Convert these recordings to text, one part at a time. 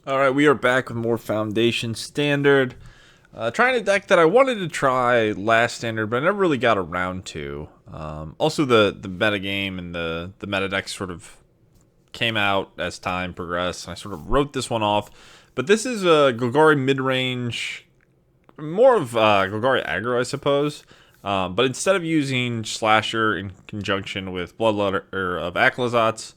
Alright, we are back with more Foundation Standard. Trying a deck that I wanted to try last Standard, but I never really got around to. Also, the meta game and the meta deck sort of came out as time progressed, and I sort of wrote this one off. But this is a Golgari mid-range, more of Golgari aggro, I suppose. But instead of using Slasher in conjunction with Bloodletter of Aclazotz,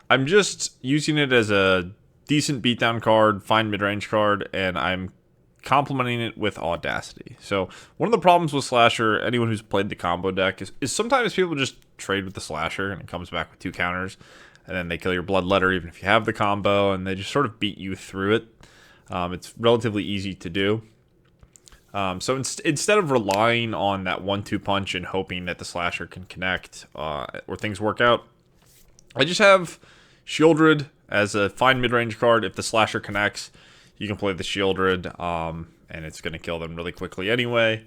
I'm just using it as a decent beatdown card, fine mid-range card, and I'm complementing it with Audacity. So one of the problems with Slasher, anyone who's played the combo deck, is sometimes people just trade with the Slasher and it comes back with 2 counters, and then they kill your Bloodletter even if you have the combo, and they just sort of beat you through it. It's relatively easy to do. So instead of relying on that 1-2 punch and hoping that the Slasher can connect or things work out, I just have Sheoldred as a fine mid-range card. If the Slasher connects, you can play the Sheoldred, and it's going to kill them really quickly anyway.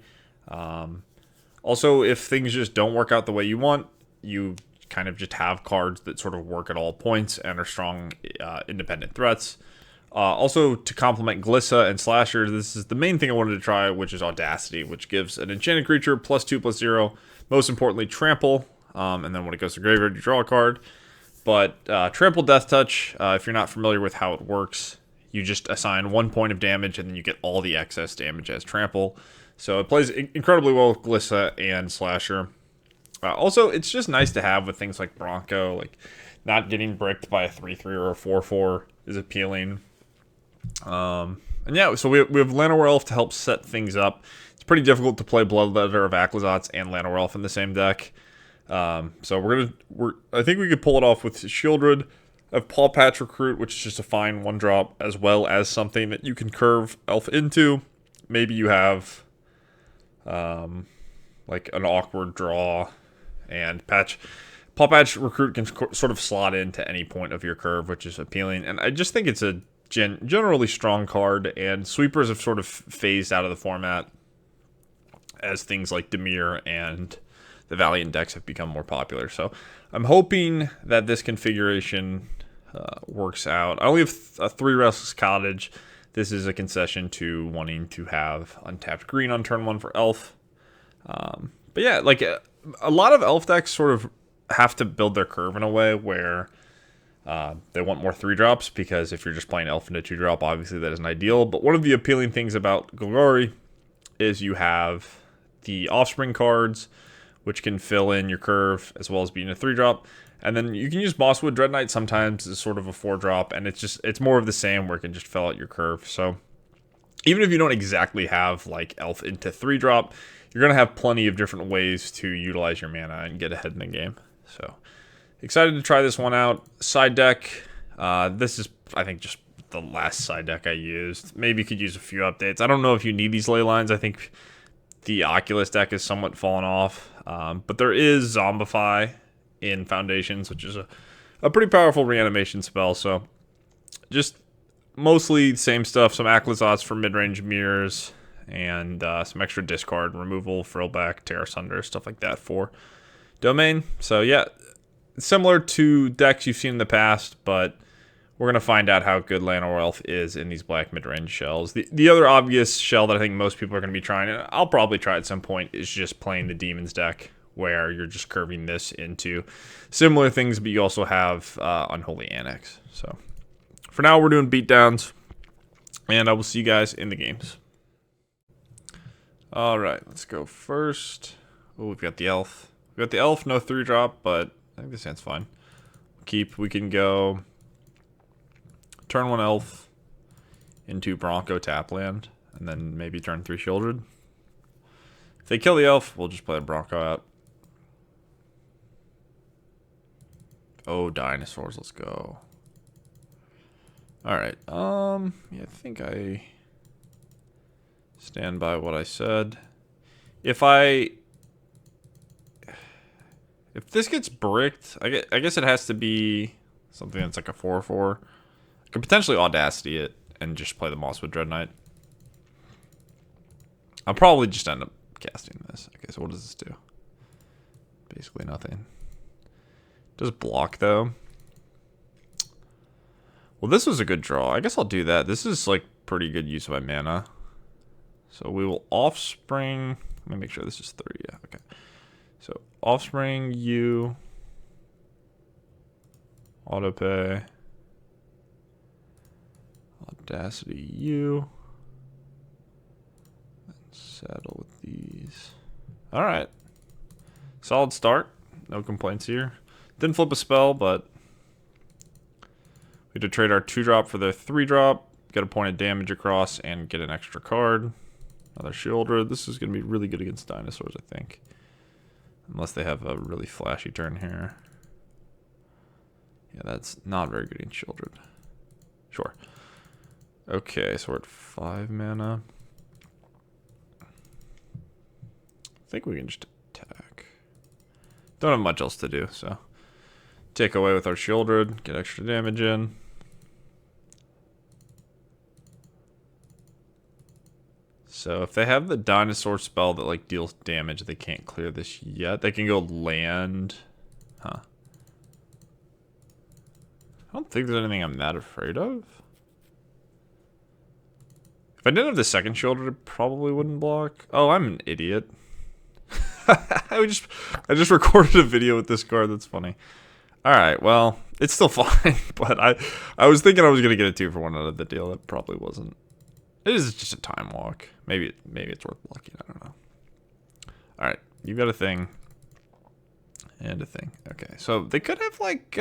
Also, if things just don't work out the way you want, you kind of just have cards that sort of work at all points and are strong independent threats. Also, to complement Glissa and Slasher, this is the main thing I wanted to try, which is Audacity, which gives an enchanted creature +2/+0, most importantly, Trample, and then when it goes to graveyard, you draw a card. But Trample Death Touch, if you're not familiar with how it works, you just assign 1 point of damage and then you get all the excess damage as Trample. So it plays incredibly well with Glissa and Slasher. Also, it's just nice to have with things like Bronco, like not getting bricked by a 3/3 or a 4/4 is appealing. And yeah, so we have Llanowar Elf to help set things up. It's pretty difficult to play Bloodletter of Aclazotz and Llanowar Elf in the same deck. So I think we could pull it off with Sheoldred. I have Pawpatch Recruit, which is just a fine 1-drop, as well as something that you can curve Elf into. Maybe you have like an awkward draw, and Pawpatch Recruit can sort of slot into any point of your curve, which is appealing. And I just think it's a generally strong card, and sweepers have sort of phased out of the format as things like Dimir and the Valiant decks have become more popular. So I'm hoping that this configuration works out. I only have a 3 Restless Cottage. This is a concession to wanting to have untapped green on turn 1 for Elf. But yeah, like a lot of Elf decks sort of have to build their curve in a way where they want more 3-drops, because if you're just playing Elf into 2-drop, obviously that isn't ideal. But one of the appealing things about Golgari is you have the Offspring cards, which can fill in your curve as well as being a 3-drop. And then you can use Mosswood Dreadknight sometimes as sort of a 4-drop, and it's more of the same where it can just fill out your curve. So even if you don't exactly have like Elf into 3-drop, you're going to have plenty of different ways to utilize your mana and get ahead in the game. So excited to try this one out. Side deck, this is, I think, just the last side deck I used. Maybe you could use a few updates. I don't know if you need these Leylines. I think the Oculus deck is somewhat fallen off. But there is Zombify in Foundations, which is a pretty powerful reanimation spell. So just mostly the same stuff. Some Aclazotz for mid-range mirrors, and some extra discard, removal, Frillback, Tear Asunder, stuff like that for Domain. So yeah, similar to decks you've seen in the past, but we're going to find out how good Llanowar Elf is in these black mid-range shells. The other obvious shell that I think most people are going to be trying, and I'll probably try at some point, is just playing the Demons deck, where you're just curving this into similar things, but you also have Unholy Annex. So for now, we're doing beatdowns, and I will see you guys in the games. All right, let's go first. Oh, we've got the Elf. We've got the Elf, no 3-drop, but I think this hand's fine. We can go turn 1 Elf into Bronco Tapland, and then maybe turn 3 Sheoldred. If they kill the Elf, we'll just play a Bronco out. Oh, Dinosaurs, let's go. Alright, yeah, I think I stand by what I said. If this gets bricked, I guess it has to be something that's like a 4/4. I could potentially Audacity it and just play the Mosswood Dreadknight. I'll probably just end up casting this. Okay, so what does this do? Basically nothing. Does block, though. Well, this was a good draw. I guess I'll do that. This is like pretty good use of my mana. So we will Offspring. Let me make sure this is 3. Yeah, okay. So Offspring, you. Autopay. Audacity, you. And saddle with these. Alright. Solid start. No complaints here. Didn't flip a spell, but we had to trade our 2-drop for their 3-drop. Get a point of damage across and get an extra card. Another Sheoldred. This is going to be really good against Dinosaurs, I think. Unless they have a really flashy turn here. Yeah, that's not very good against Sheoldred. Sure. Okay, so we're at 5 mana. I think we can just attack. Don't have much else to do, so take away with our Sheoldred, get extra damage in. So if they have the dinosaur spell that like deals damage, they can't clear this yet. They can go land. Huh. I don't think there's anything I'm that afraid of. If I didn't have the second Sheoldred, it probably wouldn't block. Oh, I'm an idiot. I just recorded a video with this card. That's funny. All right, well, it's still fine, but I was thinking I was gonna get a 2-for-1 out of the deal. That probably wasn't. It is just a time walk. Maybe it's worth blocking. I don't know. All right, you got a thing and a thing. Okay, so they could have like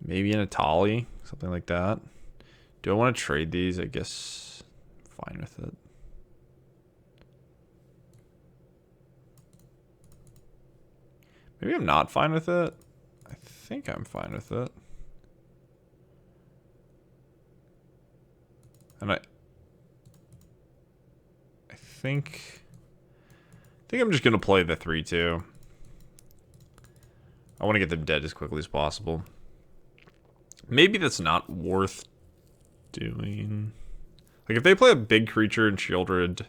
maybe an Atali, something like that. Do I want to trade these? I guess I'm fine with it. Maybe I'm not fine with it. I think I'm fine with it. And I think I'm just gonna play the 3/2. I want to get them dead as quickly as possible. Maybe that's not worth doing. Like if they play a big creature in Sheoldred,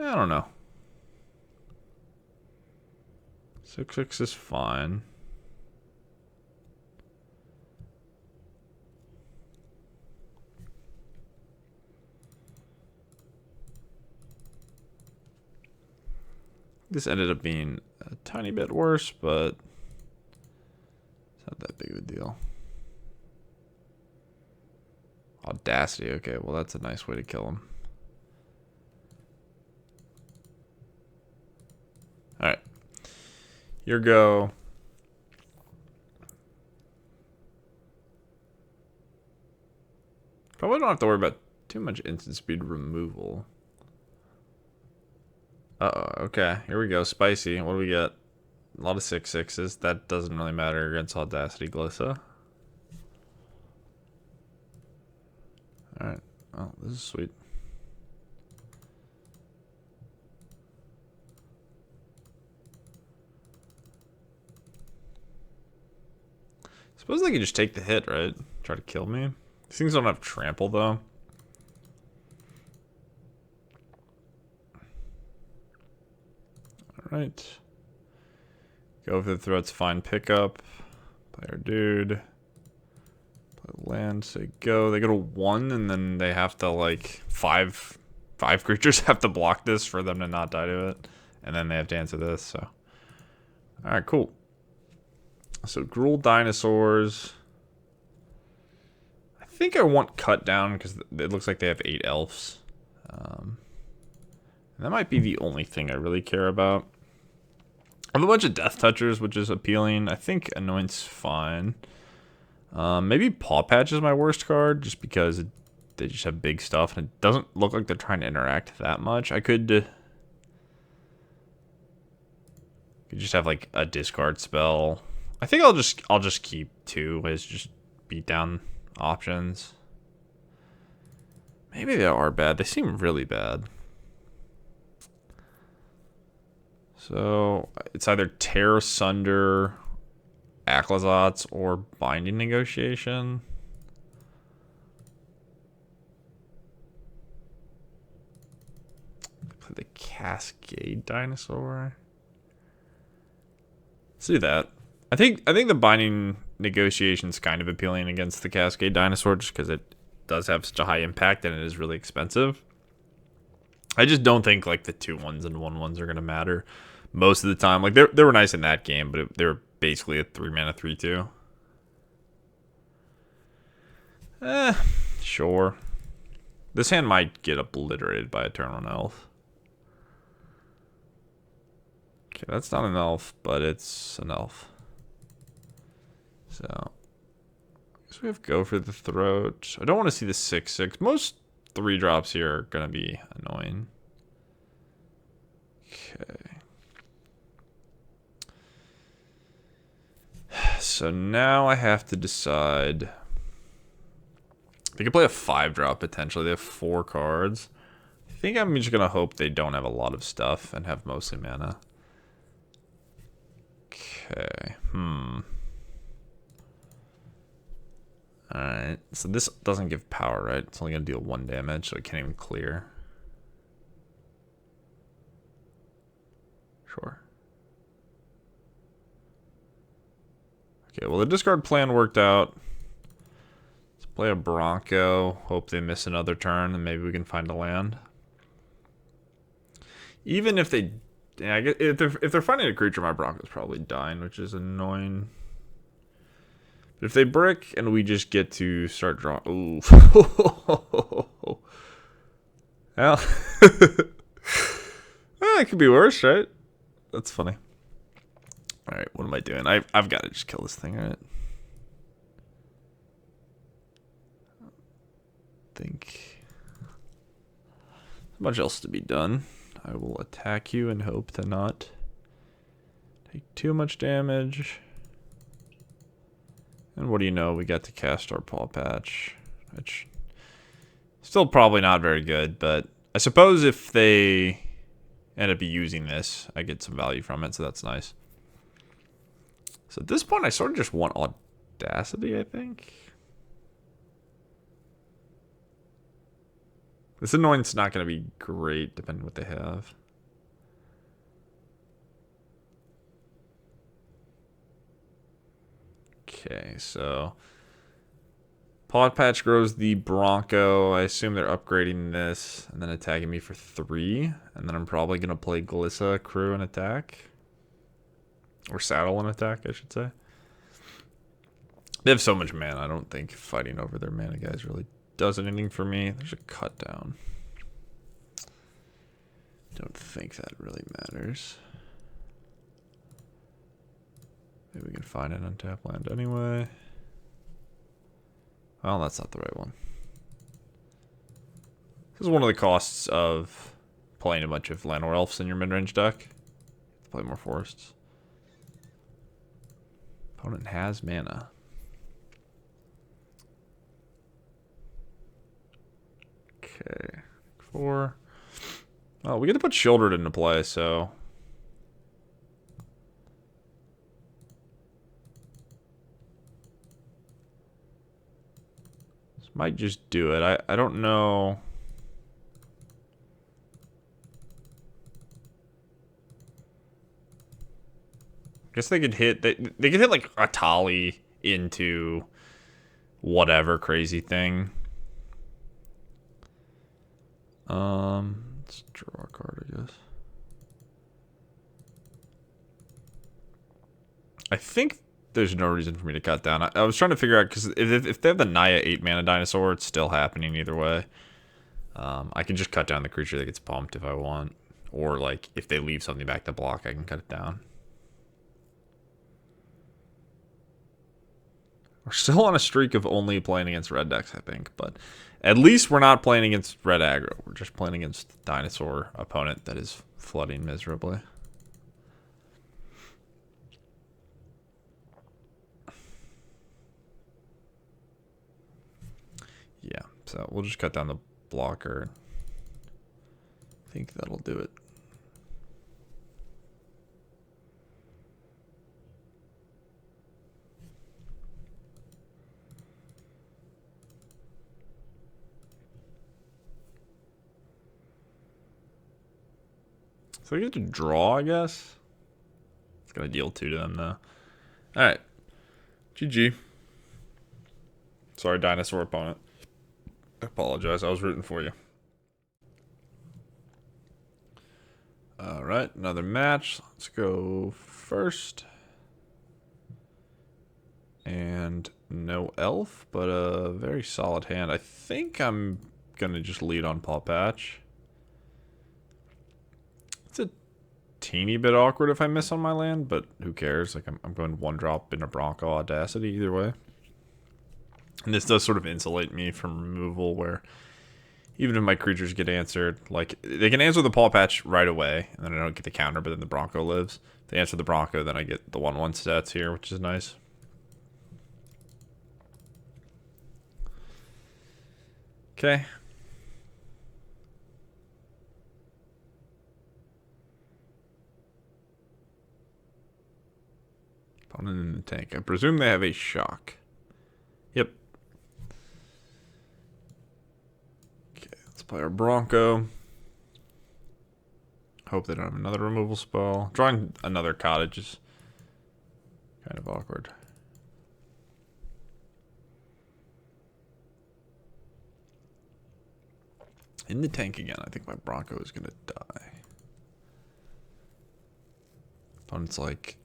I don't know. 6/6 is fine. This ended up being a tiny bit worse, but it's not that big of a deal. Audacity, okay, well that's a nice way to kill him. Alright. Your go. Probably don't have to worry about too much instant speed removal. Uh-oh, okay. Here we go. Spicy. What do we get? A lot of 6/6s. That doesn't really matter against Audacity Glissa. Alright. Oh, this is sweet. Suppose they could just take the hit, right? Try to kill me. These things don't have trample, though. Alright. Go for the throats, find pickup. Play our dude. Play land, say go. They go to 1, and then they have to, like, five creatures have to block this for them to not die to it. And then they have to answer this, so. Alright, cool. So, Gruul Dinosaurs. I think I want Cut Down, because it looks like they have 8 elves. That might be the only thing I really care about. I have a bunch of Death Touchers, which is appealing. I think Anoint's fine. Maybe Pawpatch is my worst card, just because they just have big stuff, and it doesn't look like they're trying to interact that much. I could just have like a discard spell. I think I'll just keep 2 as just beat down options. Maybe they are bad. They seem really bad. So it's either Tear Asunder, Aclazotz, or Binding Negotiation. Play the Cascade Dinosaur. Let's do that. I think the Binding Negotiation's kind of appealing against the Cascade Dinosaur just because it does have such a high impact and it is really expensive. I just don't think like the 2/1s and 1/1s are gonna matter most of the time. Like they were nice in that game, but they were basically a 3-mana 3/2. Sure. This hand might get obliterated by a turn 1 elf. Okay, that's not an elf, but it's an elf. So, I guess we have Go for the Throat. I don't want to see the 6/6. Most 3-drops here are going to be annoying. Okay. So now I have to decide. They could play a 5-drop potentially. They have 4 cards. I think I'm just going to hope they don't have a lot of stuff and have mostly mana. Okay. Alright. So this doesn't give power, right? It's only going to deal 1 damage, so it can't even clear. Sure. Okay, well the discard plan worked out. Let's play a Bronco. Hope they miss another turn and maybe we can find a land. Even if they... Yeah, I guess if they're finding a creature, my Bronco's probably dying, which is annoying. But if they brick and we just get to start drawing... Ooh. Well... Well, it could be worse, right? That's funny. Alright, what am I doing? I've got to just kill this thing, right? Think there's much else to be done. I will attack you and hope to not take too much damage. And what do you know? We got to cast our Pawpatch, which still probably not very good, but I suppose if they end up using this, I get some value from it, so that's nice. So at this point, I sort of just want Audacity, I think. This Anoint's not going to be great, depending on what they have. Okay, so... Pawpatch grows the Bronco. I assume they're upgrading this and then attacking me for 3. And then I'm probably going to play Glissa, Crew, and attack. Or Saddle and attack, I should say. They have so much mana, I don't think fighting over their mana guys really does anything for me. There's a cut down. Don't think that really matters. Maybe we can find an untapped land anyway. Well, that's not the right one. This is one of the costs of playing a bunch of Llanowar Elves in your mid-range deck. Play more forests. Opponent has mana. Okay. 4. Oh, we get to put Sheoldred into play, so... This might just do it. I don't know... I guess they could hit... They could hit, like, a Tali into whatever crazy thing. Let's draw a card, I guess. I think there's no reason for me to cut down. I was trying to figure out, because if they have the Naya 8-mana dinosaur, it's still happening either way. I can just cut down the creature that gets pumped if I want. Or, like, if they leave something back to block, I can cut it down. We're still on a streak of only playing against red decks, I think, but at least we're not playing against red aggro. We're just playing against dinosaur opponent that is flooding miserably. Yeah, so we'll just cut down the blocker. I think that'll do it. So I get to draw, I guess. It's gonna deal 2 to them though. Alright. GG. Sorry, dinosaur opponent. I apologize, I was rooting for you. Alright, another match. Let's go first. And no elf, but a very solid hand. I think I'm gonna just lead on Pawpatch. It's a teeny bit awkward if I miss on my land, but who cares? Like I'm going one drop in a Bronco Audacity either way. And this does sort of insulate me from removal where even if my creatures get answered, like they can answer the Pawpatch right away, and then I don't get the counter, but then the Bronco lives. If they answer the Bronco, then I get the 1/1 stats here, which is nice. Okay. Opponent in the tank. I presume they have a shock. Yep. Okay, let's play our Bronco. Hope they don't have another removal spell. Drawing another cottage is kind of awkward. In the tank again. I think my Bronco is going to die. Opponent's like,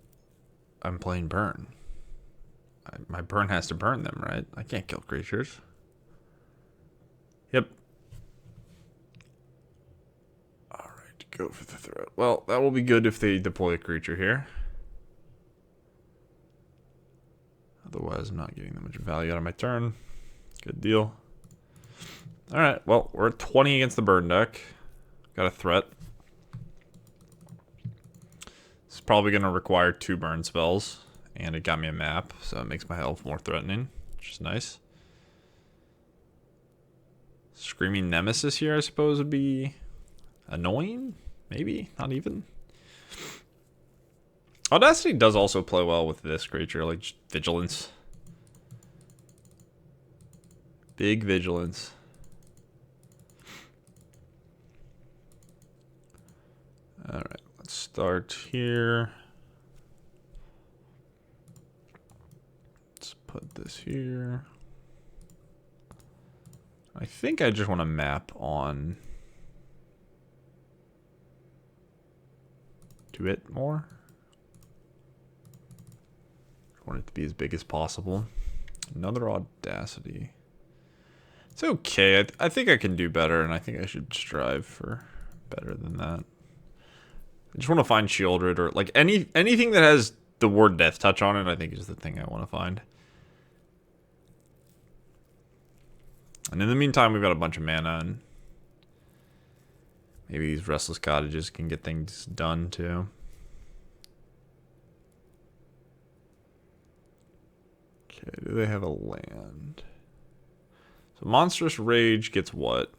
I'm playing burn. My burn has to burn them, right? I can't kill creatures. Yep. Alright, go for the threat. Well, that will be good if they deploy a creature here. Otherwise, I'm not getting that much value out of my turn. Good deal. Alright, well, we're at 20 against the burn deck. Got a threat. It's probably going to require 2 burn spells. And it got me a map, so it makes my elf more threatening, which is nice. Screaming Nemesis here, I suppose, would be annoying? Maybe? Not even? Audacity does also play well with this creature, like just Vigilance. Big Vigilance. Alright, let's start here. Let's put this here. I think I just want to map on to it more. I want it to be as big as possible. Another Audacity. It's okay. I think I can do better, and I think I should strive for better than that. I just want to find Sheoldred or like anything that has the word Death Touch on it, I think is the thing I want to find. And in the meantime, we've got a bunch of mana, and maybe these Restless Cottages can get things done too. Okay, do they have a land? So Monstrous Rage gets what?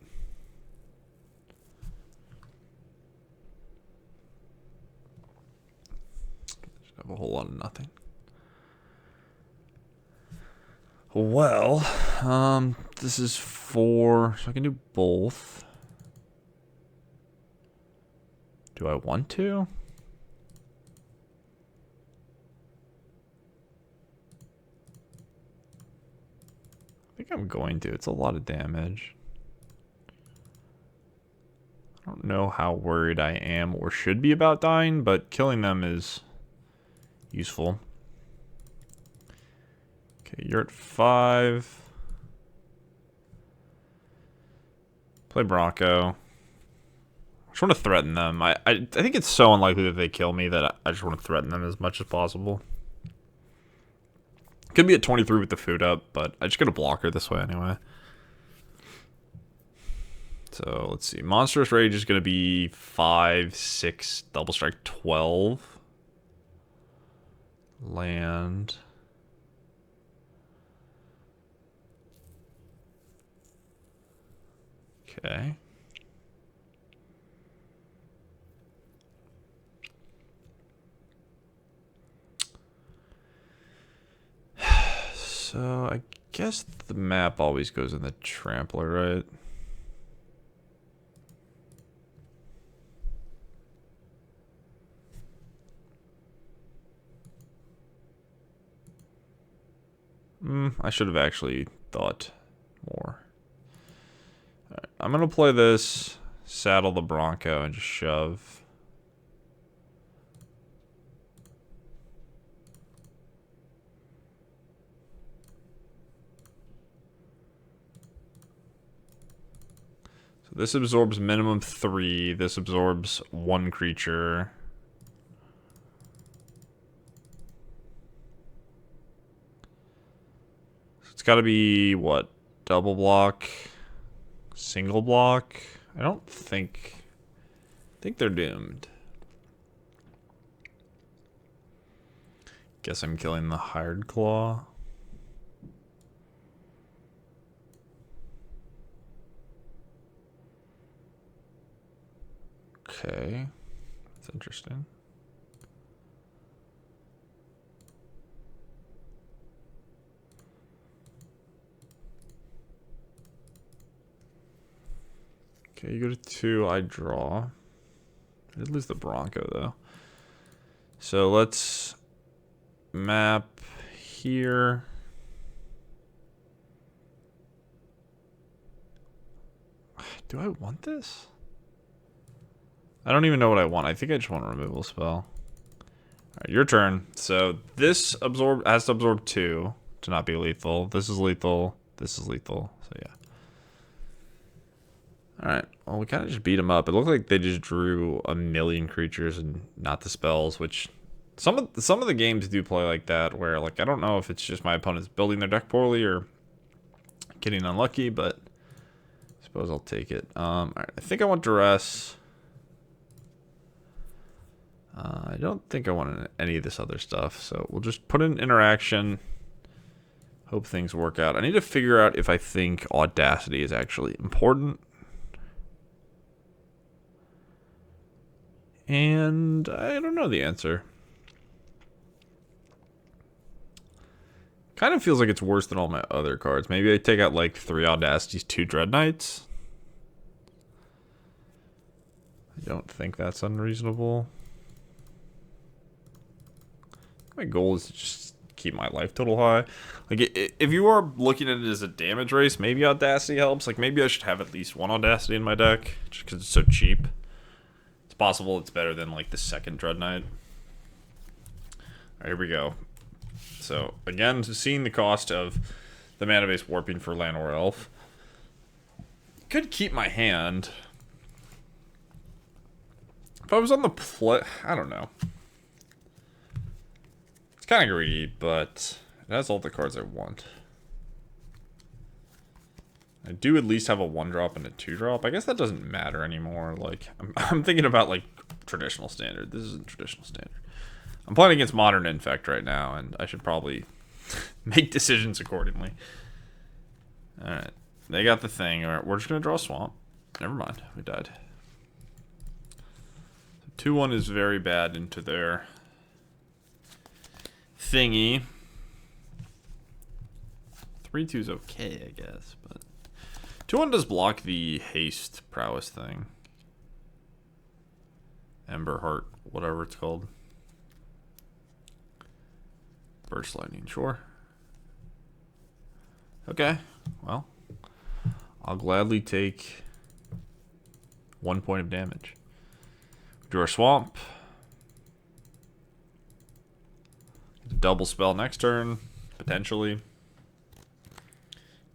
A whole lot of nothing. Well, this is 4, so I can do both. Do I want to? I think I'm going to. It's a lot of damage. I don't know how worried I am or should be about dying, but killing them is useful. Okay, you're at 5. Play Bronco. I just want to threaten them. I think it's so unlikely that they kill me that I just want to threaten them as much as possible. Could be at 23 with the food up, but I just got a blocker this way anyway. So let's see. Monstrous Rage is going to be 5, 6, double strike 12. Land. Okay. So I guess the map always goes in the Trampler, right? I should have actually thought more. Alright, I'm going to play this, saddle the Bronco, and just shove. So this absorbs minimum 3. This absorbs 1 creature. So it's got to be, what, double block? Single block? I don't think... I think they're doomed. Guess I'm killing the Hired Claw. Okay. That's interesting. Okay, you go to 2, I draw. I did lose the Bronco, though. So let's map here. Do I want this? I don't even know what I want. I think I just want a removal spell. Alright, your turn. So this has to absorb 2 to not be lethal. This is lethal. This is lethal. So yeah. Alright, well we kind of just beat them up. It looked like they just drew a million creatures and not the spells, which some of the games do play like that, where like I don't know if it's just my opponent's building their deck poorly or getting unlucky, but I suppose I'll take it. Alright, I think I want Duress. I don't think I want any of this other stuff, so we'll just put in interaction. Hope things work out. I need to figure out if I think Audacity is actually important. And I don't know the answer. Kind of feels like it's worse than all my other cards. Maybe I take out like 3 Audacities, 2 Dreadknights. I don't think that's unreasonable. My goal is to just keep my life total high. Like, if you are looking at it as a damage race, maybe Audacity helps. Like, maybe I should have at least 1 Audacity in my deck, just because it's so cheap. It's possible it's better than, like, the second Dreadknight. Alright, here we go. So, again, seeing the cost of the mana base warping for Llanowar Elf. Could keep my hand. If I was on the play... I don't know. It's kind of greedy, but it has all the cards I want. I do at least have a 1-drop and a 2-drop. I guess that doesn't matter anymore. Like, I'm thinking about, like, traditional standard. This isn't traditional standard. I'm playing against Modern Infect right now, and I should probably make decisions accordingly. Alright. They got the thing. Alright, we're just going to draw a Swamp. Never mind. We died. 2-1 is very bad into their thingy. 3-2 is okay, I guess, but 2-1 does block the haste prowess thing. Ember Heart, whatever it's called. Burst Lightning, sure. Okay, well, I'll gladly take 1 point of damage. Draw a Swamp. Double spell next turn, potentially.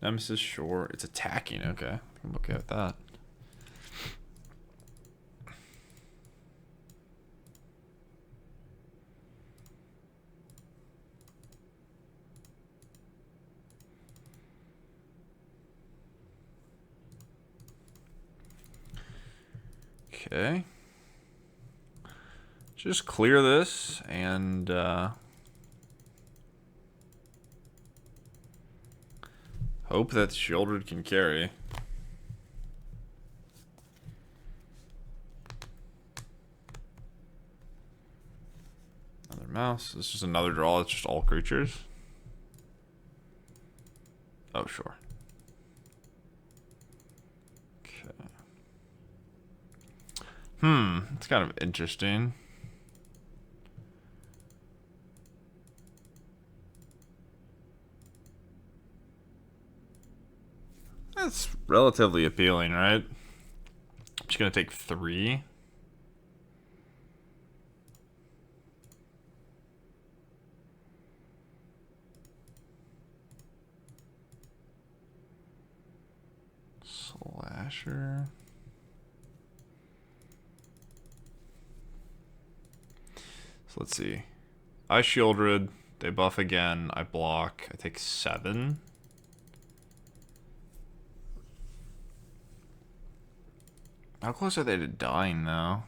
Nemesis, sure. It's attacking, okay. I'm okay with that. Okay. Just clear this and hope that Sheoldred can carry. Another mouse. This is just another draw. It's just all creatures. Oh, sure. Okay. It's kind of interesting. that's relatively appealing, right? I'm just gonna take 3. Slasher. So let's see. I Sheoldred. They buff again. I block. I take 7. How close are they to dying, though?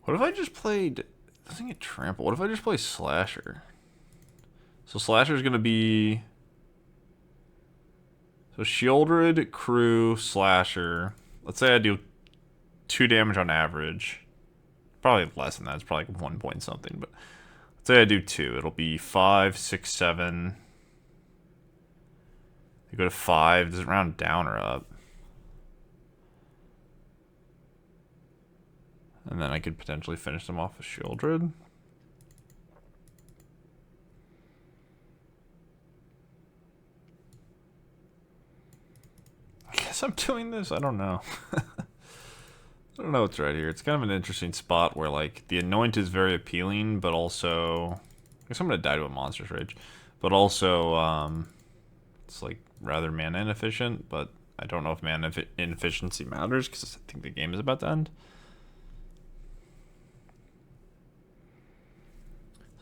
What if I just played... Doesn't get trampled. What if I just play Slasher? So Slasher's going to be... So Sheoldred, Crew, Slasher. Let's say I do 2 damage on average. Probably less than that. It's probably like 1 point something. But let's say I do 2. It'll be 5, 6, 7. You go to 5. Does it round down or up? And then I could potentially finish them off with Sheoldred. I guess I'm doing this. I don't know. I don't know what's right here. It's kind of an interesting spot where, like, the Anoint is very appealing, but also... I guess I'm going to die to a Monstrous Rage. But also, it's, like, rather mana inefficient, but I don't know if mana inefficiency matters, because I think the game is about to end.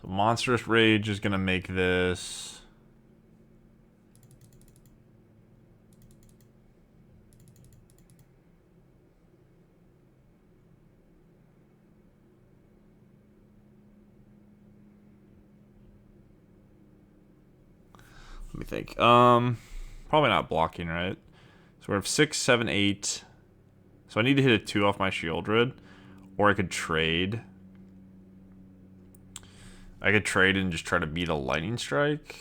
So Monstrous Rage is going to make this... Let me think. Probably not blocking, right? So we have 6, 7, 8. So I need to hit a 2 off my Sheoldred. Or I could trade. I could trade and just try to beat a Lightning Strike.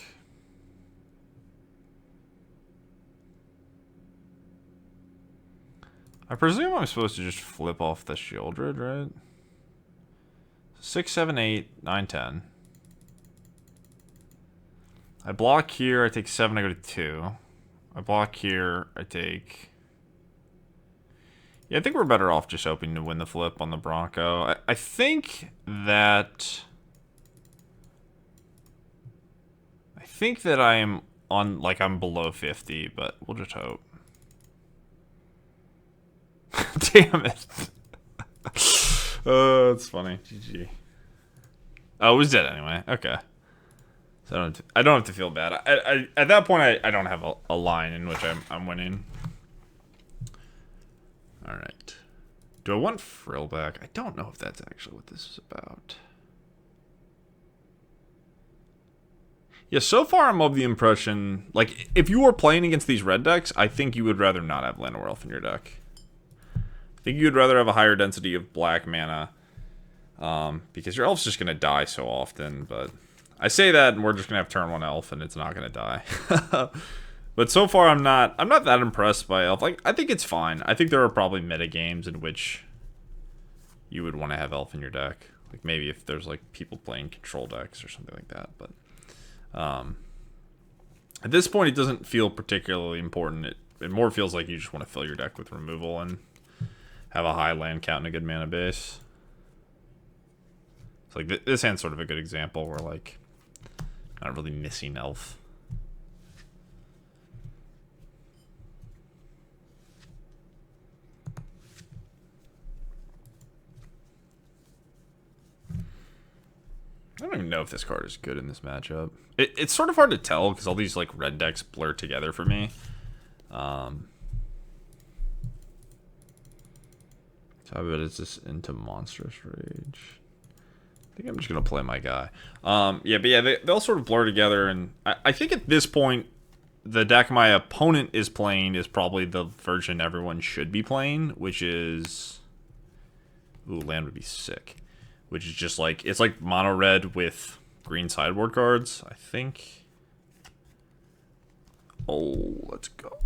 I presume I'm supposed to just flip off the Sheoldred, right? 6, 7, 8, 9, 10. I block here, I take 7, I go to 2. I block here, I take... Yeah, I think we're better off just hoping to win the flip on the Bronco. I think that... I think that I am on, like, I'm below 50, but we'll just hope. Damn it. That's funny. GG. Oh, it was dead anyway. Okay. So I don't have to feel bad. At that point, I don't have a line in which I'm winning. All right. Do I want Frillback? I don't know if that's actually what this is about. Yeah, so far I'm of the impression, like, if you were playing against these red decks, I think you would rather not have Llanowar Elf in your deck. I think you'd rather have a higher density of black mana, because your Elf's just going to die so often, but... I say that, and we're just gonna have turn 1 Elf, and it's not gonna die. But so far, I'm not that impressed by Elf. Like, I think it's fine. I think there are probably meta games in which you would want to have Elf in your deck. Like maybe if there's like people playing control decks or something like that. But at this point, it doesn't feel particularly important. It more feels like you just want to fill your deck with removal and have a high land count and a good mana base. It's like this hand's sort of a good example where like. Not really missing Elf. I don't even know if this card is good in this matchup. It's sort of hard to tell because all these like red decks blur together for me. So I bet it's just into Monstrous Rage. I think I'm just going to play my guy. Yeah, but yeah, they all sort of blur together, and I think at this point, the deck my opponent is playing is probably the version everyone should be playing, which is... Ooh, land would be sick. Which is just like, it's like mono red with green sideboard cards, I think. Oh, let's go.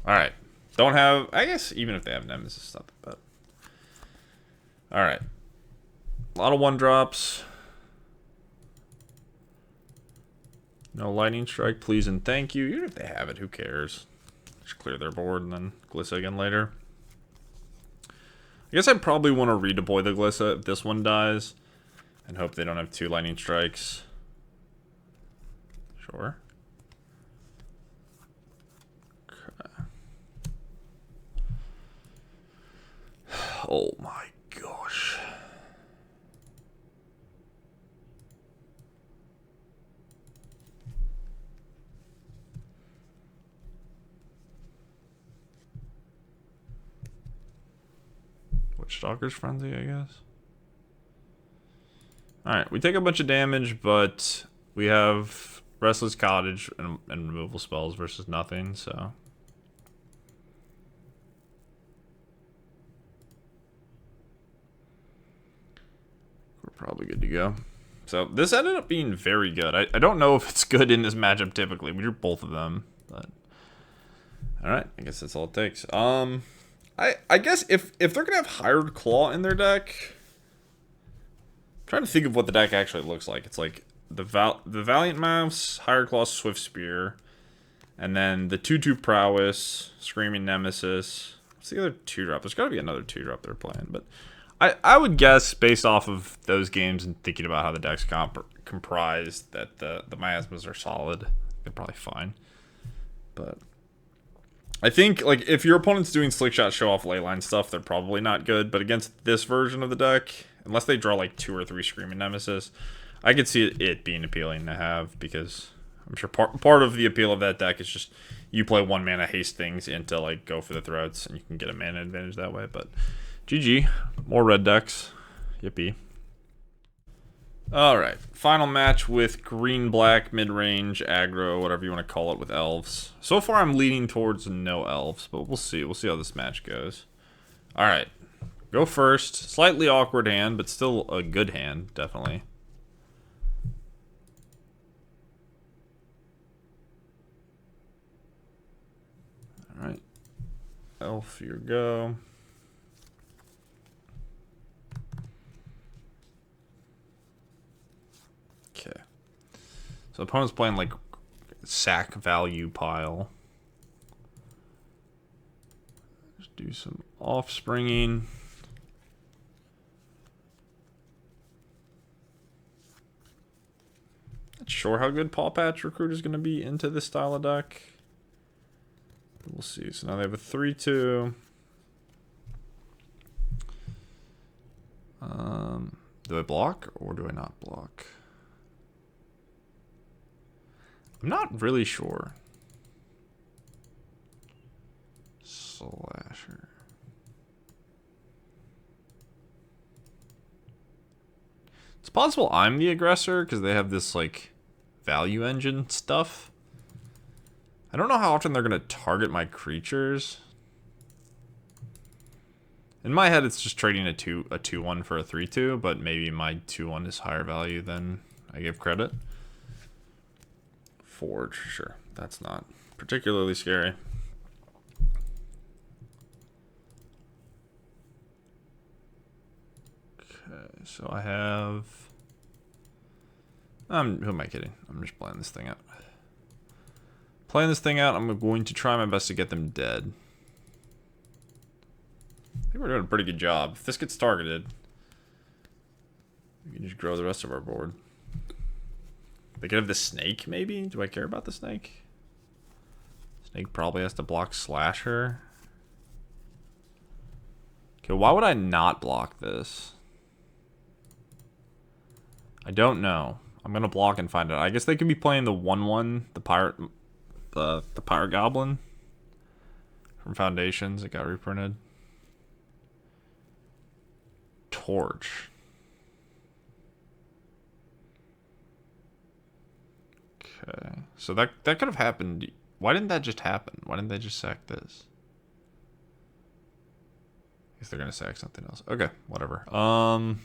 Alright. Don't have... I guess even if they have Nemesis, it's not that bad. Alright. A lot of 1-drops. No lightning strike, please and thank you. Even if they have it, who cares? Just clear their board and then Glissa again later. I guess I probably want to redeploy the Glissa if this one dies. And hope they don't have 2 lightning strikes. Sure. Okay. Oh my gosh. Stalker's Frenzy, I guess. Alright, we take a bunch of damage, but we have Restless Cottage and removal spells versus nothing, so. We're probably good to go. So, this ended up being very good. I don't know if it's good in this matchup typically. We drew both of them, but. Alright, I guess that's all it takes. I guess if they're going to have Hired Claw in their deck, I'm trying to think of what the deck actually looks like. It's like the Valiant Mouse, Hired Claw, Swift Spear, and then the 2/2 Prowess, Screaming Nemesis. What's the other 2-drop? There's got to be another 2-drop they're playing, but I would guess based off of those games and thinking about how the deck's comprised that the Miasmas are solid. They're probably fine, but I think, like, if your opponent's doing Slick Shot, Show Off, Leyline stuff, they're probably not good. But against this version of the deck, unless they draw, like, 2 or 3 Screaming Nemesis, I could see it being appealing to have, because I'm sure part of the appeal of that deck is just you play 1 mana, haste things into, like, go for the throats, and you can get a mana advantage that way. But GG. More red decks. Yippee. Alright, final match with green-black, mid-range, aggro, whatever you want to call it, with elves. So far I'm leaning towards no elves, but we'll see. We'll see how this match goes. Alright, go first. Slightly awkward hand, but still a good hand, definitely. Alright, elf, your go. Okay. So opponent's playing like sack value pile. Just do some offspringing. Not sure how good Pawpatch Recruit is going to be into this style of deck. But we'll see. So now they have a 3/2. Do I block or do I not block? I'm not really sure. Slasher. It's possible I'm the aggressor because they have this like value engine stuff. I don't know how often they're going to target my creatures. In my head, it's just trading a 2/1 for a 3/2, but maybe my 2/1 is higher value than I give credit. Forge, sure. That's not particularly scary. Okay, so I have... who am I kidding? I'm just playing this thing out. Playing this thing out, I'm going to try my best to get them dead. I think we're doing a pretty good job. If this gets targeted, we can just grow the rest of our board. They could have the snake, maybe? Do I care about the snake? Snake probably has to block Slasher. Okay, why would I not block this? I don't know. I'm gonna block and find out. I guess they could be playing the 1/1, the pirate goblin from Foundations. It got reprinted. Torch. Okay, so that could have happened. Why didn't that just happen? Why didn't they just sack this? I guess they're gonna sack something else. Okay, whatever. I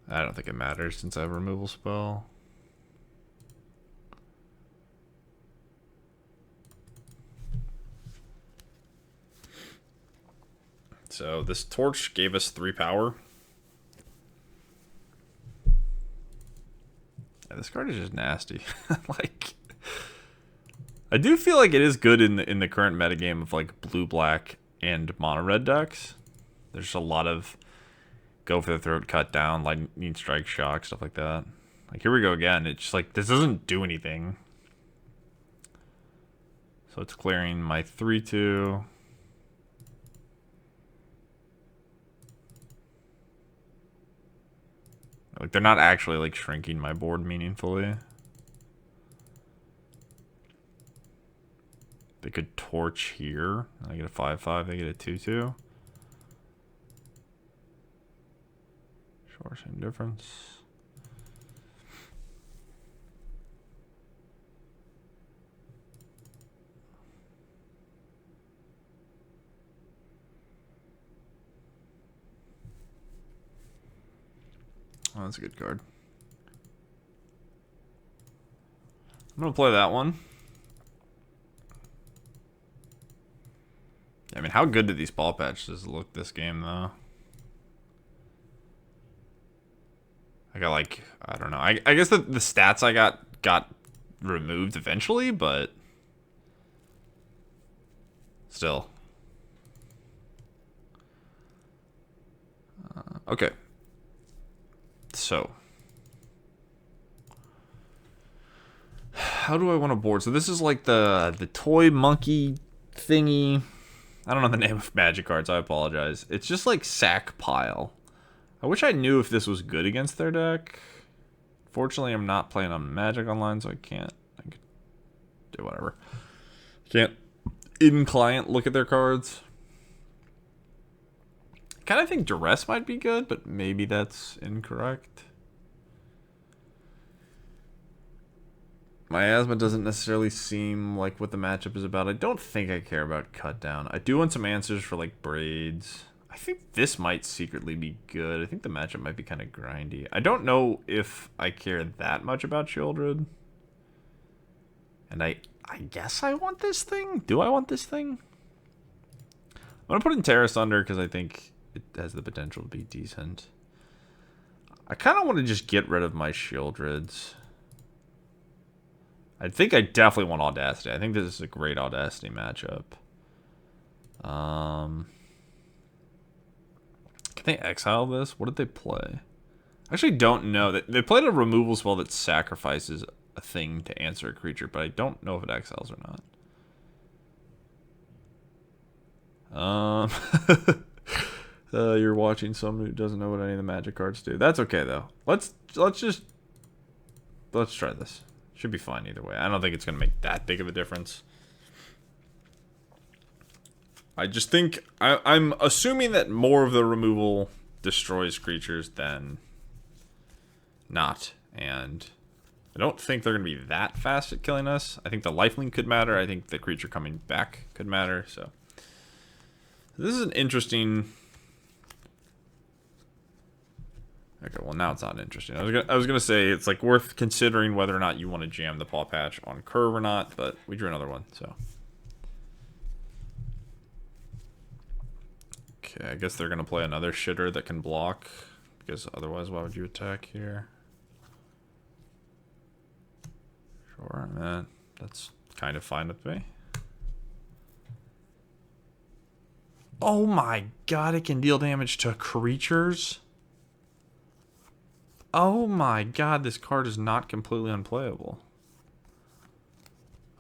don't think it matters since I have a removal spell. So this torch gave us 3 power. Yeah, this card is just nasty. Like, I do feel like it is good in the current metagame of like blue black and mono red decks. There's a lot of go for the throat, cut down, lightning strike, shock, stuff like that. Like, here we go again. It's just like, this doesn't do anything. So it's clearing my 3/2. Like, they're not actually like shrinking my board meaningfully. They could torch here. I get a 5/5. They get a 2/2. Sure, same difference. Oh, that's a good card. I'm gonna play that one. I mean, how good did these Pawpatches look this game, though? I got, like, I don't know. I guess the stats I got removed eventually, but still. Okay. So, how do I want to board? So this is like the toy monkey thingy. I don't know the name of magic cards. I apologize. It's just like sack pile. I wish I knew if this was good against their deck. Fortunately, I'm not playing on Magic Online, so I can't. I can do whatever. Can't in client look at their cards. I kind of think Duress might be good, but maybe that's incorrect. Miasma doesn't necessarily seem like what the matchup is about. I don't think I care about cut down. I do want some answers for like braids. I think this might secretly be good. I think the matchup might be kind of grindy. I don't know if I care that much about Sheoldred. And I guess I want this thing. Do I want this thing? I'm going to put in Tear Asunder because I think it has the potential to be decent. I kind of want to just get rid of my Sheoldreds. I think I definitely want Audacity. I think this is a great Audacity matchup. Can they exile this? What did they play? I actually don't know. They played a removal spell that sacrifices a thing to answer a creature, but I don't know if it exiles or not. You're watching someone who doesn't know what any of the magic cards do. That's okay though. Let's try this. Should be fine either way. I don't think it's gonna make that big of a difference. I just think I'm assuming that more of the removal destroys creatures than not, and I don't think they're gonna be that fast at killing us. I think the lifelink could matter. I think the creature coming back could matter. So this is an interesting. Okay, well now it's not interesting. I was gonna say it's like worth considering whether or not you want to jam the Pawpatch on curve or not, but we drew another one, so. Okay, I guess they're gonna play another shitter that can block, because otherwise why would you attack here? Sure, man, that's kind of fine with me. Oh my god, it can deal damage to creatures? Oh my god, this card is not completely unplayable.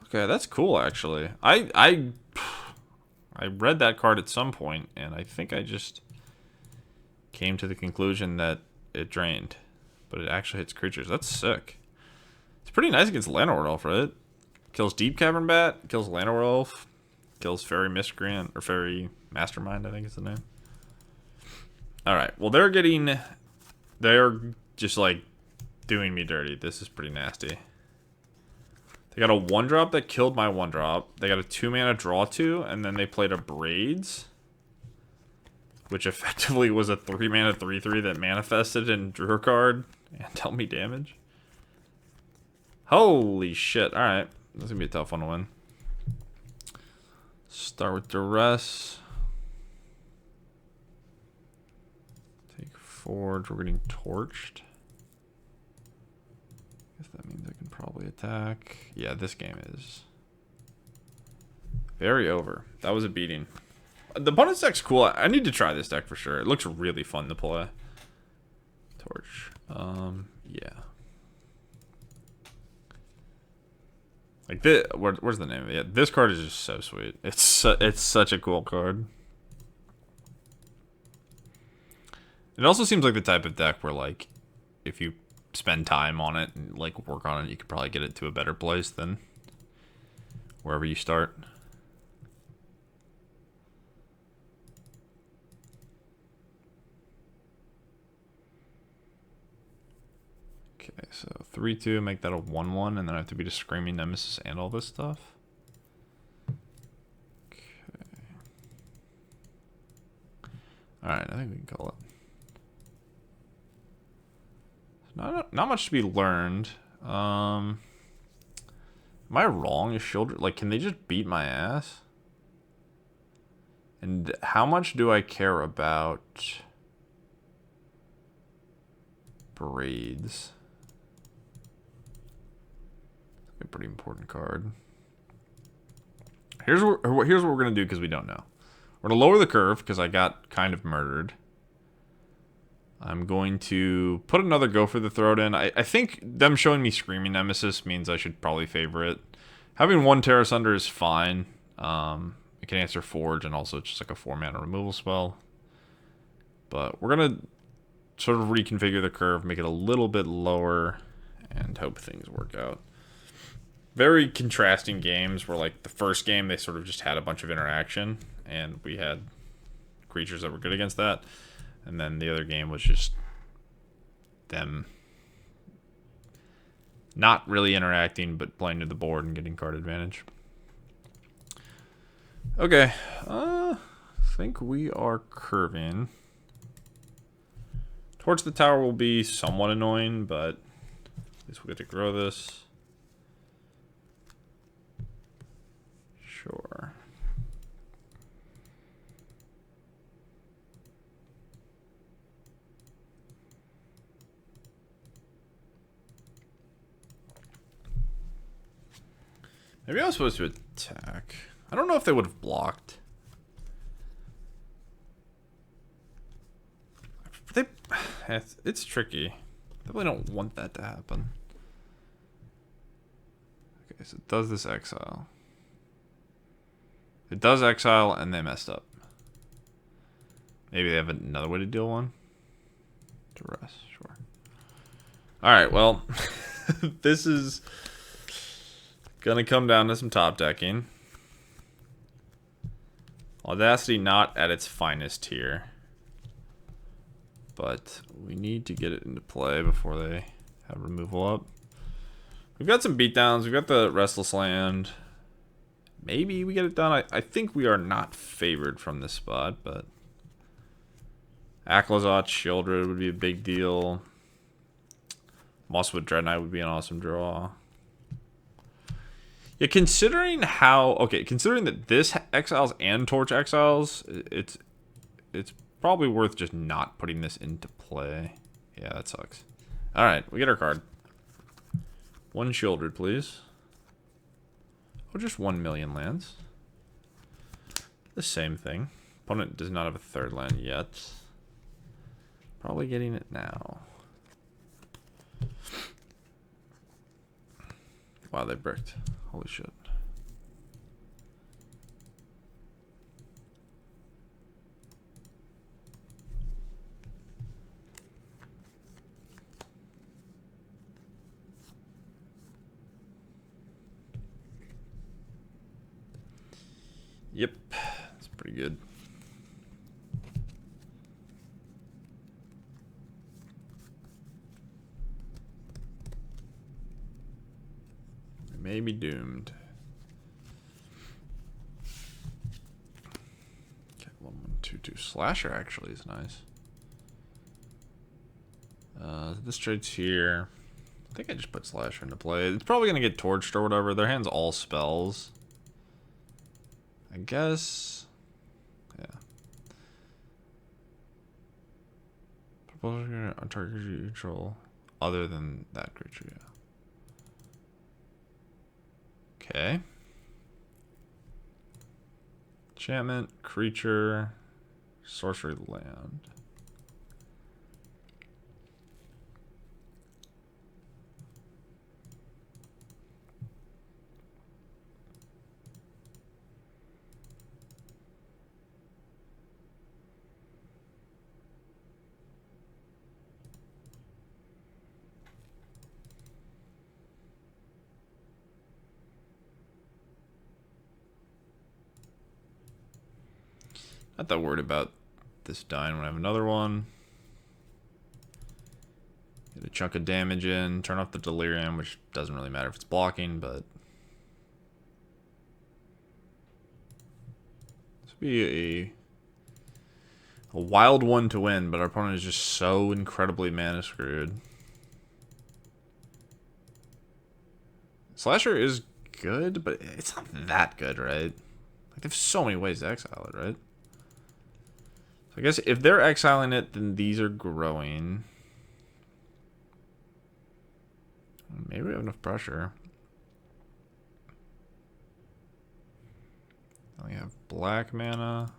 Okay, that's cool actually. I read that card at some point, and I think I just came to the conclusion that it drained. But it actually hits creatures. That's sick. It's pretty nice against Llanowar Elf, right? Kills Deep Cavern Bat, kills Llanowar Elf, kills Fairy Miscreant, or Fairy Mastermind, I think is the name. Alright, well they're just like doing me dirty. This is pretty nasty. They got a 1-drop that killed my 1-drop. They got a 2-mana draw 2, and then they played a Braids, which effectively was a 3-mana 3/3 that manifested and drew a card and dealt me damage. Holy shit. Alright. This is gonna be a tough one to win. Start with Duress. Take Forge. We're getting torched. probably attack. Yeah, this game is very over. That was a beating. The opponent's deck's cool. I need to try this deck for sure. It looks really fun to play. Torch. Yeah. Like this, where's the name of it? Yeah, this card is just so sweet. It's such a cool card. It also seems like the type of deck where, like, if you spend time on it and like work on it, you could probably get it to a better place than wherever you start. Okay, so 3/2, make that a 1/1, and then I have to beat a Screaming Nemesis and all this stuff. Okay. Alright, I think we can call it. Not much to be learned. Am I wrong? Is Sheoldred, like, can they just beat my ass? And how much do I care about Braids? A pretty important card. Here's what we're gonna do because we don't know. We're gonna lower the curve because I got kind of murdered. I'm going to put another Go for the Throat in. I think them showing me Screaming Nemesis means I should probably favor it. Having one Tear Asunder is fine. It can answer Forge, and also it's just like a 4-mana removal spell. But we're going to sort of reconfigure the curve, make it a little bit lower, and hope things work out. Very contrasting games where, like, the first game they sort of just had a bunch of interaction, and we had creatures that were good against that. And then the other game was just them not really interacting, but playing to the board and getting card advantage. Okay, I think we are curving. Towards the tower will be somewhat annoying, but at least we get to grow this. Sure. Maybe I was supposed to attack. I don't know if they would have blocked. It's tricky. I definitely don't want that to happen. Okay, so it does this exile. It does exile, and they messed up. Maybe they have another way to deal one. Duress, sure. Alright, well, this is gonna come down to some top decking. Audacity not at its finest here. But we need to get it into play before they have removal up. We've got some beatdowns. We've got the Restless Land. Maybe we get it done. I think we are not favored from this spot, but Aclazotz, Sheoldred would be a big deal. Mosswood Dreadknight would be an awesome draw. Yeah, considering that this exiles and Torch exiles, it's probably worth just not putting this into play. Yeah, that sucks. Alright, we get our card. One Sheoldred, please. Oh, just 1,000,000 lands. The same thing. Opponent does not have a third land yet. Probably getting it now. Wow, they bricked. Holy shit. Yep, that's pretty good. We may be doomed. Okay, 1/1/2/2 slasher actually is nice. This trade's here. I think I just put slasher into play. It's probably gonna get torched or whatever. Their hand's all spells. I guess, yeah. Proposal on target creature you control other than that creature, yeah. Okay. Enchantment, creature, sorcery land. Not that worried about this dying when I have another one. Get a chunk of damage in, turn off the delirium, which doesn't really matter if it's blocking, but this would be a wild one to win, but our opponent is just so incredibly mana screwed. Slasher is good, but it's not that good, right? Like, there's so many ways to exile it, right? So I guess if they're exiling it, then these are growing. Maybe we have enough pressure. We have black mana.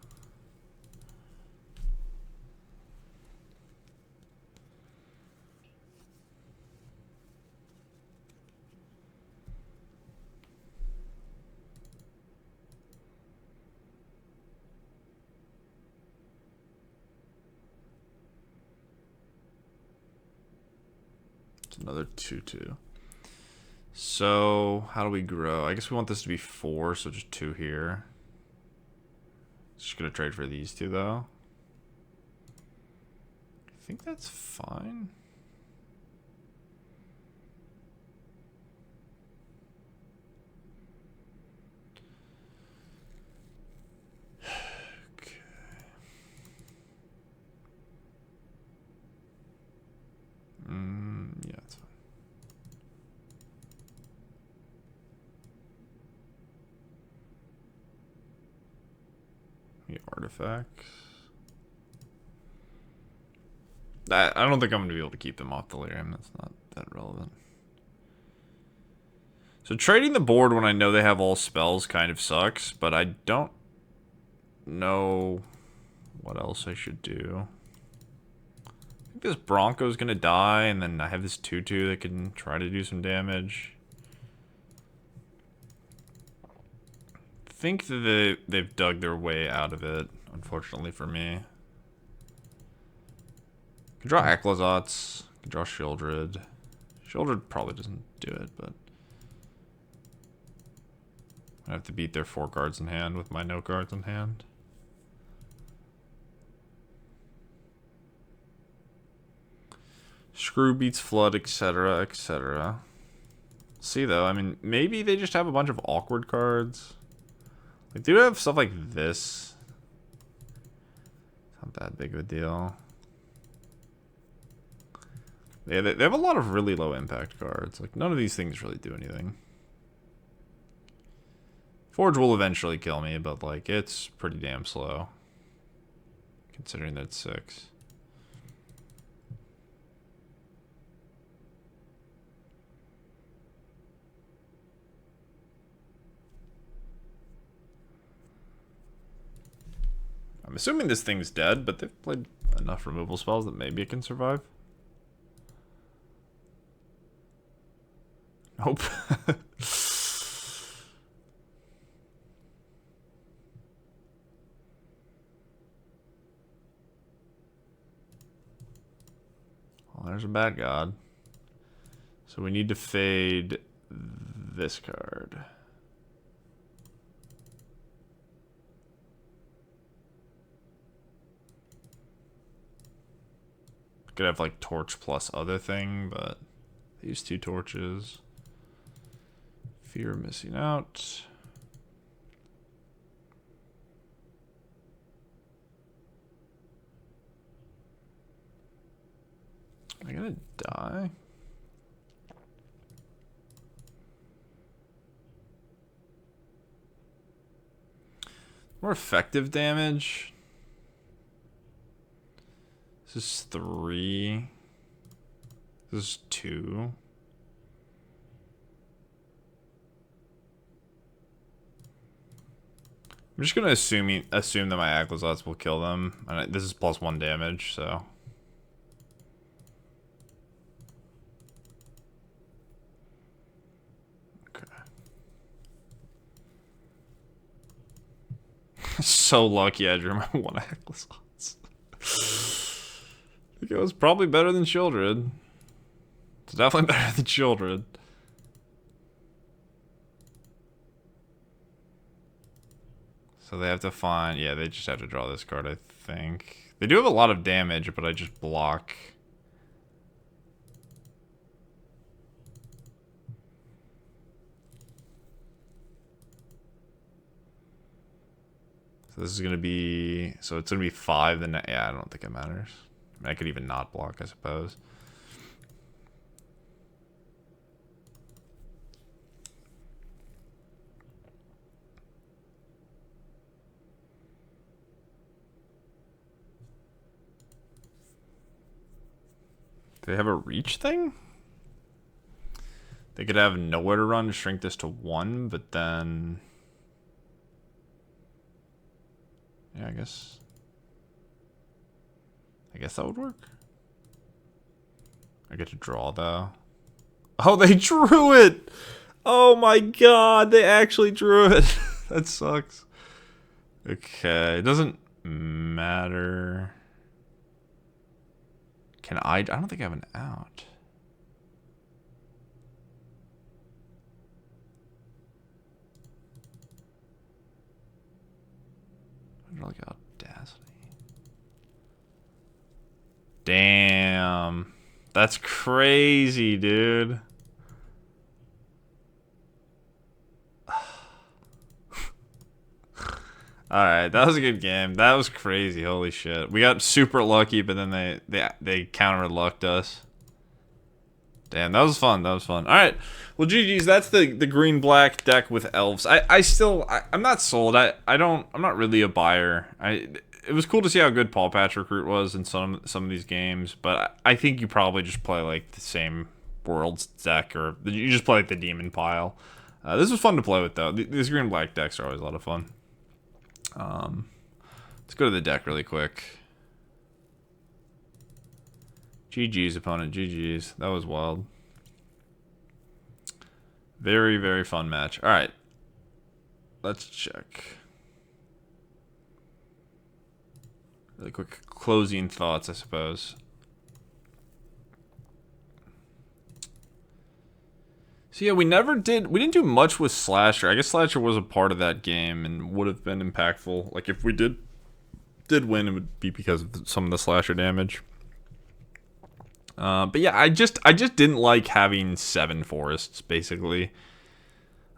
Another 2/2. So how do we grow? I guess we want this to be 4, so just 2 here. Just gonna trade for these 2 though. I think that's fine. Okay. Yeah, that's fine. Artifacts. I don't think I'm going to be able to keep them off Delirium. That's not that relevant. So trading the board when I know they have all spells kind of sucks, but I don't know what else I should do. I think this Bronco's going to die, and then I have this 2/2 that can try to do some damage. I think that they've dug their way out of it, unfortunately for me. Can draw Aclazotz, can draw Sheoldred. Sheoldred probably doesn't do it, but I have to beat their 4 cards in hand with my no cards in hand. Screw beats Flood, etc., etc. See though, I mean, maybe they just have a bunch of awkward cards. They do have stuff like this. It's not that big of a deal. Yeah, they have a lot of really low impact cards. Like, none of these things really do anything. Forge will eventually kill me, but, like, it's pretty damn slow. Considering that it's 6. I'm assuming this thing's dead, but they've played enough removal spells that maybe it can survive. Nope. Well, there's a bad god. So we need to fade this card. Could have like torch plus other thing, but these 2 torches. Fear of missing out. Am I gonna die? More effective damage. This is 3. This is 2. I'm just gonna assume that my Aclazotz will kill them. And this is +1 damage, so. Okay. So lucky I drew my 1 Aclazotz. I think it was probably better than Sheoldred. It's definitely better than Sheoldred. So they have to find... Yeah, they just have to draw this card, I think. They do have a lot of damage, but I just block. So this is going to be... So it's going to be 5. Then yeah, I don't think it matters. I mean, I could even not block, I suppose. Do they have a reach thing? They could have nowhere to run to shrink this to 1, but then... Yeah, I guess that would work. I get to draw, though. Oh, they drew it! Oh my god, they actually drew it. That sucks. Okay, it doesn't matter. Can I don't think I have an out. Like Audacity. Damn. That's crazy, dude. Alright, that was a good game. That was crazy. Holy shit. We got super lucky, but then they counter-lucked us. Damn, that was fun. That was fun. Alright. Well, GG's, that's the green-black deck with elves. I'm not sold. I'm not really a buyer. It was cool to see how good Pawpatch Recruit was in some of these games, but I think you probably just play like the same Worlds deck, or you just play like the Demon Pile. This was fun to play with, though. These green-black decks are always a lot of fun. Let's go to the deck really quick. GG's, opponent. GG's. That was wild. Very, very fun match. Alright. Let's check. Really quick closing thoughts, I suppose. So yeah, we didn't do much with Slasher. I guess Slasher was a part of that game and would have been impactful. Like, if we did win, it would be because of some of the Slasher damage. But yeah, I just didn't like having 7 forests, basically,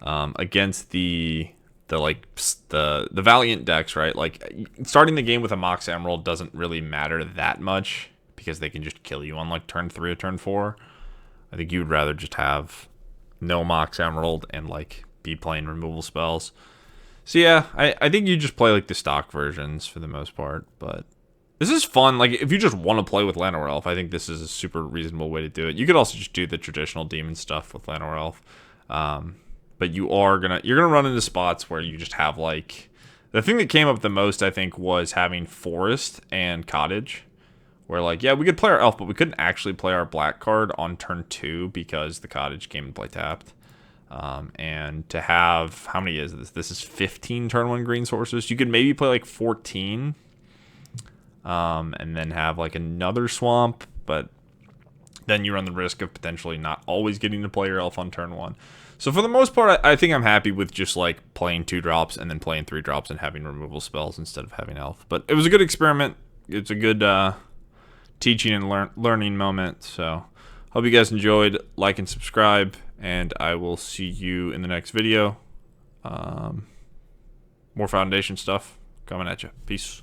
against the Valiant decks, right? Like, starting the game with a Mox Emerald doesn't really matter that much, because they can just kill you on, like, turn 3 or turn 4. I think you would rather just have no Mox Emerald and, like, be playing removal spells. So yeah, I think you just play, like, the stock versions for the most part, but this is fun. Like, if you just want to play with Llanowar Elf, I think this is a super reasonable way to do it. You could also just do the traditional demon stuff with Llanowar Elf. But you're gonna run into spots where you just have, like, the thing that came up the most, I think, was having Forest and Cottage. Where, like, yeah, we could play our Elf, but we couldn't actually play our black card on turn 2 because the Cottage came and play tapped. And to have, how many is this? This is 15 turn 1 green sources. You could maybe play, like, 14. And then have, like, another swamp, but then you run the risk of potentially not always getting to play your Elf on turn 1. So for the most part, I think I'm happy with just, like, playing 2 drops and then playing 3 drops and having removal spells instead of having Elf. But it was a good experiment. It's a good teaching and learning moment. So hope you guys enjoyed. Like and subscribe, and I will see you in the next video. More Foundation stuff coming at you. Peace.